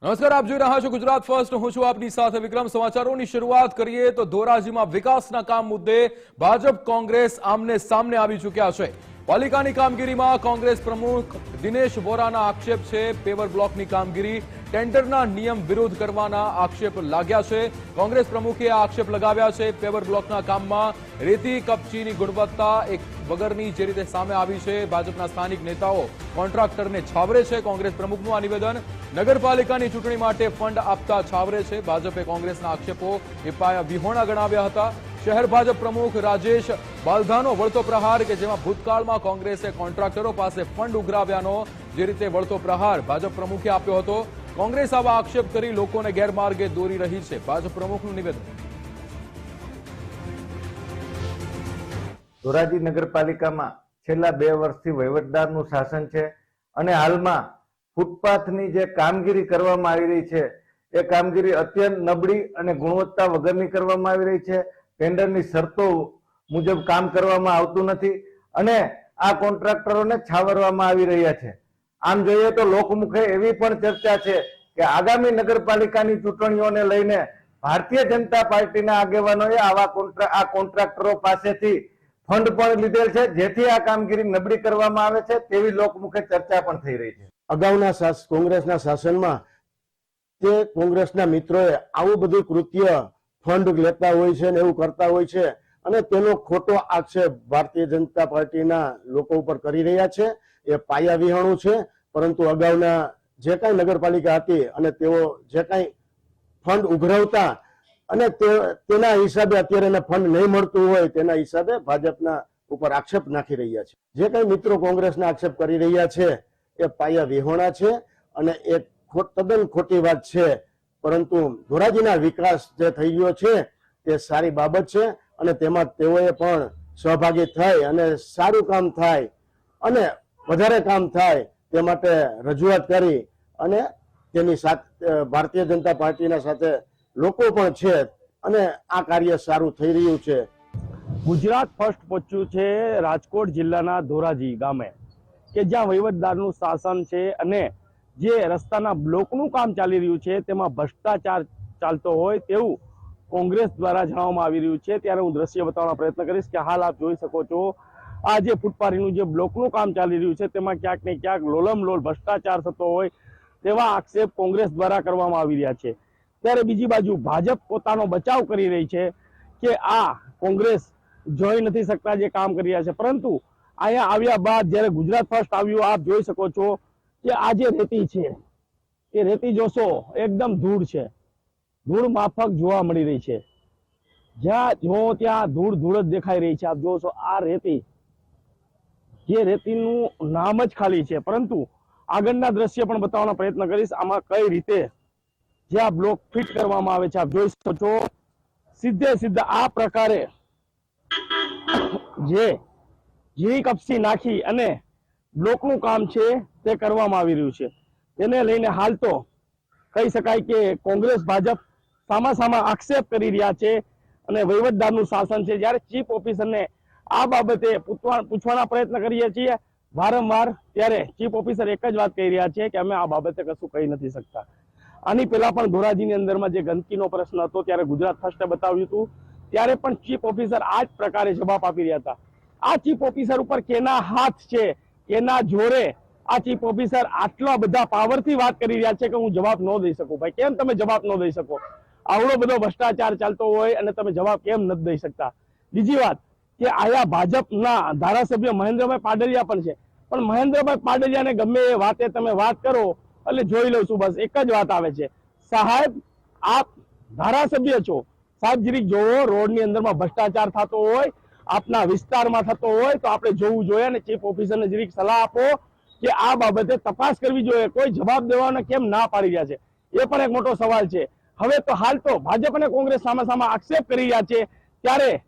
નમસ્કાર, આપ જોઈ રહ્યા છો ગુજરાત ફર્સ્ટ। હું છું આપની સાથે વિક્રમ। સમાચારોની શરૂઆત કરીએ તો ધોરાજીમાં વિકાસના કામ મુદ્દે ભાજપ કોંગ્રેસ આમને સામને આવી ચૂક્યા છે। પાલિકાની કામગીરીમાં કોંગ્રેસ પ્રમુખ દિનેશ વોરાના આક્ષેપ છે। પેવર બ્લોકની કામગીરી ટેન્ડરના નિયમ વિરુદ્ધ કરવાના આક્ષેપ લાગ્યા છે। કોંગ્રેસ પ્રમુખે આ આક્ષેપ લગાવ્યા છે। પેવર બ્લોકના કામમાં રેતી કપચીની ગુણવત્તા એક વગરની જે રીતે સામે આવી છે। ભાજપના સ્થાનિક નેતાઓ કોન્ટ્રાક્ટરને છાવરે છે। કોંગ્રેસ પ્રમુખનું આ નિવેદન। નગરપાલિકાની ચૂંટણી માટે ફંડ આપતા છાવરે છે। ભાજપે કોંગ્રેસના આક્ષેપો પાયા વિહોણા ગણાવ્યા હતા। શહેર ભાજપ પ્રમુખ રાજેશ બાલધાનો વળતો પ્રહાર કે જેમાં ભૂતકાળમાં કોંગ્રેસે કોન્ટ્રાક્ટરો પાસે ફંડ ઉઘરાવ્યાનો જે રીતે વળતો પ્રહાર ભાજપ પ્રમુખે આપ્યો હતો। કોંગ્રેસ આવા આક્ષેપ કરી લોકોને ગેરમાર્ગે દોરી રહી છે। ભાજપ પ્રમુખનું નિવેદન। ધોરાજી નગરપાલિકામાં છેલ્લા 2 વર્ષથી વહીવટદારનું શાસન છે અને હાલમાં ફૂટપાથની જે કામગીરી કરવામાં આવી રહી છે એ કામગીરી અત્યંત નબળી અને ગુણવત્તા વગરની કરવામાં આવી રહી છે। ટેન્ડરની શરતો મુજબ કામ કરવામાં આવતું નથી અને આ કોન્ટ્રાક્ટરોને છાવરવામાં આવી રહ્યા છે। આમ જોઈએ તો લોકમુખે એવી પણ ચર્ચા છે કે આગામી નગરપાલિકાની ચૂંટણીઓને લઈને ભારતીય જનતા પાર્ટીના આગેવાનોએ આ કોન્ટ્રાક્ટરો પાસેથી ફંડ પણ લીધેલ છે, જેથી આ કામગીરી નબળી કરવામાં આવે છે તેવી લોકમુખે ચર્ચા પણ થઈ રહી છે। અગાઉના કોંગ્રેસના શાસનમાં તે કોંગ્રેસના મિત્રોએ આવું બધું કૃત્ય ફંડ લેતા હોય છે ને એવું કરતા હોય છે અને તેનો ખોટો આક્ષેપ ભારતીય જનતા પાર્ટીના લોકો ઉપર કરી રહ્યા છે। એ પાયા વિહોણું છે। પરંતુ અગાઉના જે કાંઈ નગરપાલિકા હતી અને તેઓ જે કાંઈ ફંડ ઉઘરાવતા અને તેના હિસાબે અત્યારે એને ફંડ નહીં મળતું હોય તેના હિસાબે ભાજપના ઉપર આક્ષેપ નાખી રહ્યા છે। જે કાંઈ મિત્રો કોંગ્રેસના આક્ષેપ કરી રહ્યા છે એ પાયા વિહોણા છે અને એ તદ્દન ખોટી વાત છે। પરંતુ ધોરાજીના વિકાસ જે થઈ ગયો છે તે સારી બાબત છે અને તેમાં તેઓએ પણ સહભાગી થઈ અને સારું કામ થાય અને વધારે કામ થાય તે માટે રજૂઆત કરી અને તેની સાથે ભારતીય જનતા પાર્ટીના સાથે લોકો પણ છે અને આ કાર્ય સારું થઈ રહ્યું છે। ગુજરાત ફર્સ્ટ પહોંચ્યું છે રાજકોટ જિલ્લાના ધોરાજી ગામે કે જ્યાં વહીવટદારનું શાસન છે અને જે રસ્તાના બ્લોકનું કામ ચાલી રહ્યું છે તેમાં ભ્રષ્ટાચાર ચાલતો હોય તેવું કોંગ્રેસ દ્વારા જણાવવામાં આવી રહ્યું છે। ત્યારે હું દ્રશ્ય બતાવવાનો પ્રયત્ન કરીશ કે હાલ આપ જોઈ શકો છો આ જે ફૂટપાથનું જે બ્લોકનું કામ ચાલી રહ્યું છે તેમાં ક્યાંક ને ક્યાંક લોલમલોલ ભ્રષ્ટાચાર થતો હોય તેવા આક્ષેપ કોંગ્રેસ દ્વારા કરવામાં આવી રહ્યા છે। ત્યારે બીજી બાજુ ભાજપ પોતાનો બચાવ કરી રહી છે કે આ કોંગ્રેસ જોઈ નથી શકતા જે કામ કરી રહ્યા છે। પરંતુ અહીંયા આવ્યા બાદ જ્યારે ગુજરાત ફર્સ્ટ આવ્યું આપ જોઈ શકો છો કે આ જે રેતી છે એ રેતી જોશો એકદમ ધૂળ છે, ધૂળ માફક જોવા મળી રહી છે। જ્યાં જો ત્યાં ધૂળ ધૂળ જ દેખાઈ રહી છે। આપ જોશો આ રેતી, જે રેતીનું નામ જ ખાલી છે। પરંતુ આગળના દ્રશ્ય પણ બતાવવાનો પ્રયત્ન કરીશ આમાં કઈ રીતે જે આ બ્લોક ફિટ કરવામાં આવે છે। આપ જોઈ શકો છો સીધા આ પ્રકારે જે ઝીણી કપસી નાખી અને બ્લોકનું કામ છે તે કરવામાં આવી રહ્યું છે। તેને લઈને હાલ તો કહી શકાય કે કોંગ્રેસ ભાજપ સામા આક્ષેપ કરી રહ્યા છે અને વહીવટદારનું શાસન છે। જ્યારે ચીફ ઓફિસરને આ બાબતે પૂછવાના પ્રયત્ન કરીએ છીએ વારંવાર ત્યારે ચીફ ઓફિસર એક જ વાત કહી રહ્યા છે કે અમે આ બાબતે કશું કહી નથી શકતા। આની પહેલા પણ ધોરાજીની અંદરમાં જે ગંદકીનો પ્રશ્ન હતો ત્યારે ગુજરાત ફર્સ્ટે બતાવ્યું હતું ત્યારે પણ ચીફ ઓફિસર આ જ પ્રકારે જવાબ આપી રહ્યા હતા। આ ચીફ ઓફિસર ઉપર કેના હાથ છે, કેના જોરે આ ચીફ ઓફિસર આટલા બધા પાવરથી વાત કરી રહ્યા છે કે હું જવાબ ન દઈ શકું। ભાઈ કેમ તમે જવાબ ન દઈ શકો? આવડો બધો ભ્રષ્ટાચાર ચાલતો હોય અને તમે જવાબ કેમ નથી દઈ શકતા? બીજી વાત કે આયા ભાજપના ધારાસભ્ય મહેન્દ્રભાઈ પાડલિયા પણ છે, પણ મહેન્દ્રભાઈ પાડલિયાને ગમે એ વાતે તમે વાત કરો એટલે જોઈ લઉં છું બસ એક જ વાત આવે છે, સાહેબ આપ ધારાસભ્ય છો, સાહેબ જરીક જોવો રોડની અંદરમાં ભ્રષ્ટાચાર થતો હોય આપના વિસ્તારમાં થતો હોય તો આપણે જોવું જોઈએ અને ચીફ ઓફિસરને જરીક સલાહ આપો કે આ બાબતે તપાસ કરવી જોઈએ। કોઈ જવાબ દેવાને કેમ ના પાડી રહ્યા છે એ પણ એક મોટો સવાલ છે। હવે તો હાલ તો ભાજપ અને કોંગ્રેસ સામા આક્ષેપ કરી રહ્યા છે ત્યારે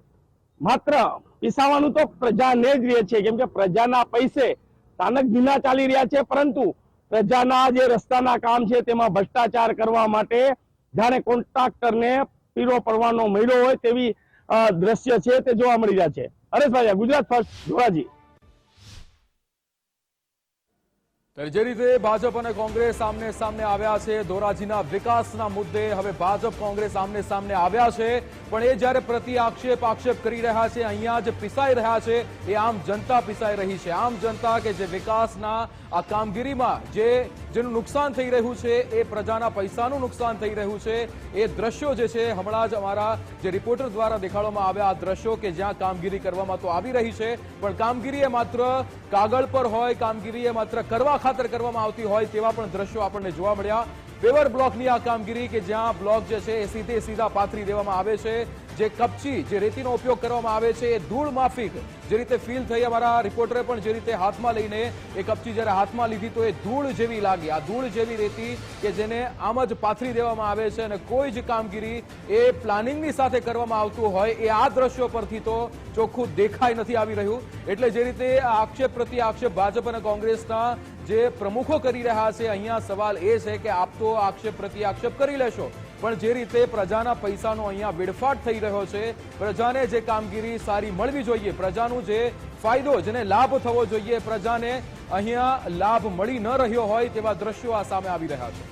માત્ર પીસાવાનું તો પ્રજાને જ રહે છે, કેમ કે પ્રજાના પૈસે સ્થાનક જૂના ચાલી રહ્યા છે પરંતુ પ્રજાના જે રસ્તાના કામ છે તેમાં ભ્રષ્ટાચાર કરવા માટે જાણે કોન્ટ્રાક્ટરને પીરો પડવાનો મળ્યો હોય તેવી દ્રશ્ય છે તે જોવા મળી રહ્યા છે। હરેશભાઈ, ગુજરાત ફર્સ્ટ ધોરાજી। ત્યારે જે રીતે ભાજપ અને કોંગ્રેસ આમને સામને આવ્યા છે ધોરાજીના વિકાસના મુદ્દે, હવે ભાજપ કોંગ્રેસ આમને સામને આવ્યા છે, પણ એ જ્યારે પ્રતિ આક્ષેપ કરી રહ્યા છે, અહીંયા જે પીસાઈ રહ્યા છે એ આમ જનતા પીસાઈ રહી છે. આમ જનતા કે જે વિકાસના આ કામગીરીમાં જેનું નુકસાન થઈ રહ્યું છે, એ પ્રજાના પૈસાનું નુકસાન થઈ રહ્યું છે. એ દ્રશ્યો જે છે હમણાં જ અમારા જે રિપોર્ટર દ્વારા દેખાડવામાં આવ્યા, આ દ્રશ્યો કે જ્યાં કામગીરી કરવામાં તો આવી રહી છે, પણ કામગીરી એ માત્ર કાગળ પર હોય, કામગીરી એ માત્ર કરવા ખાતર કરવામાં આવતી હોય તેવા પણ દ્રશ્યો આપણને જોવા મળ્યા. પેવર બ્લોકની આ કામગીરી કે જ્યાં બ્લોક જે છે એ સીધા પાથરી દેવામાં આવે છે. જે કપચી, જે રેતીનો ઉપયોગ કરવામાં આવે છે એ ધૂળ માફિક જે રીતે ફીલ થઈ, અમારા રિપોર્ટરે પણ જે રીતે હાથમાં લઈને એ કપચી જ્યારે હાથમાં લીધી તો એ ધૂળ જેવી લાગી. આ ધૂળ જેવી રેતી કે જેને આમ જ પાથરી દેવામાં આવે છે અને કોઈ જ કામગીરી એ પ્લાનિંગની સાથે કરવામાં આવતું હોય એ આ દ્રશ્યો પરથી તો ચોખ્ખું દેખાઈ નથી આવી રહ્યું. એટલે જે રીતે આક્ષેપ પ્રતિ આક્ષેપ ભાજપ અને કોંગ્રેસના જે પ્રમુખો કરી રહ્યા છે, અહીંયા સવાલ એ છે કે આપ તો આક્ષેપ પ્રતિ આક્ષેપ કરી લેશો, પણ જે રીતે પ્રજાના પૈસાનો અહીંયા વેડફાટ થઈ રહ્યો છે, પ્રજાને જે કામગીરી સારી મળવી જોઈએ, પ્રજાનું જે ફાયદો, જેને લાભ થવો જોઈએ, પ્રજાને અહીંયા લાભ મળી ન રહ્યો હોય તેવા દ્રશ્યો આ સામે આવી રહ્યા છે.